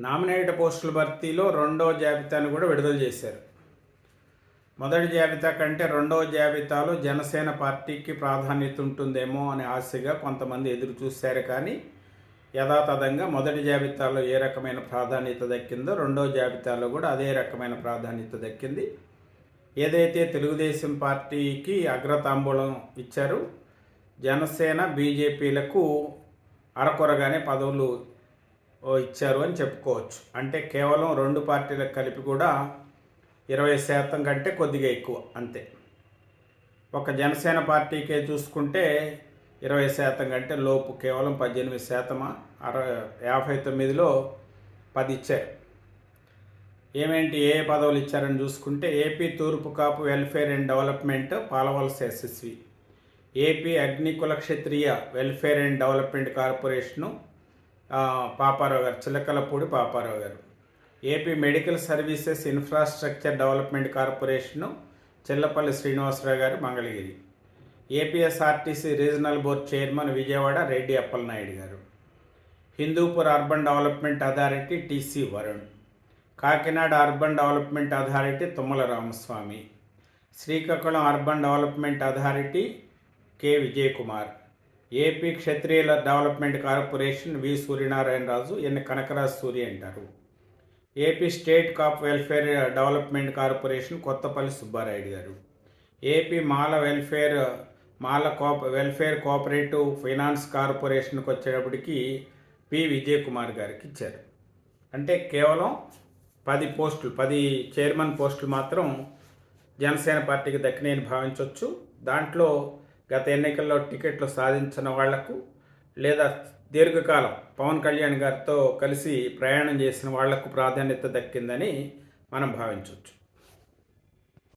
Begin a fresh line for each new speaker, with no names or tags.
Nominated పోస్టుల భర్తీలో రెండవ జాబితాను కూడా విడుదల చేశారు. మొదటి జాబితా కంటే రెండవ జాబితాలో జనసేన పార్టీకి ప్రాధాన్యత ఉంటుందేమో అనే ఆశగా కొంతమంది ఎదురు చూశారు. కానీ యథాతథంగా మొదటి జాబితాలో ఏ రకమైన ప్రాధాన్యత దక్కిందో రెండవ జాబితాలో కూడా అదే రకమైన ప్రాధాన్యత దక్కింది. ఏదైతే తెలుగుదేశం పార్టీకి అగ్రతాంబూలం ఇచ్చారు, జనసేన బీజేపీలకు అరకొరగానే పదవులు ఇచ్చారు అని చెప్పుకోవచ్చు. అంటే కేవలం రెండు పార్టీలకు కలిపి కూడా 20% కంటే కొద్దిగా ఎక్కువ అంతే. ఒక జనసేన పార్టీకే చూసుకుంటే 20% కంటే లోపు, కేవలం 18%, 59లో 10 ఇచ్చారు. ఏమేంటి ఏ పదవులు ఇచ్చారని చూసుకుంటే ఏపీ తూర్పు Kapu welfare and development Palavalasa Yashaswi, AP Agnikula Kshatriya welfare and development corporation Paparao గారు, చిలకలపూడి పాపారావు గారు, AP medical services infrastructure development corporation Chillapalli Srinivasarao గారు Mangalagiri, APSRTC regional board chairman Vijayawada Reddy Appalanaidu గారు, Hindupur urban development authority TC Varun, Kakinada urban development authority Tummala Ramaswamy, Srikakulam urban development authority K Vijay Kumar, AP క్షత్రియుల development corporation V Suryanarayanaraju, Kanakaraju Surya అంటారు, AP state cap welfare development corporation Kothapalli Subbarayudu గారు, AP welfare cooperative finance కార్పొరేషన్కి వచ్చేటప్పటికి P Vijay Kumar గారికి ఇచ్చారు. అంటే కేవలం 10 చైర్మన్ పోస్టులు మాత్రం జనసేన పార్టీకి దక్కినాయని భావించవచ్చు. దాంట్లో గత ఎన్నికల్లో టికెట్లు సాధించిన వాళ్లకు లేదా దీర్ఘకాలం పవన్ కళ్యాణ్ గారితో కలిసి ప్రయాణం చేసిన వాళ్లకు ప్రాధాన్యత దక్కిందని మనం భావించవచ్చు.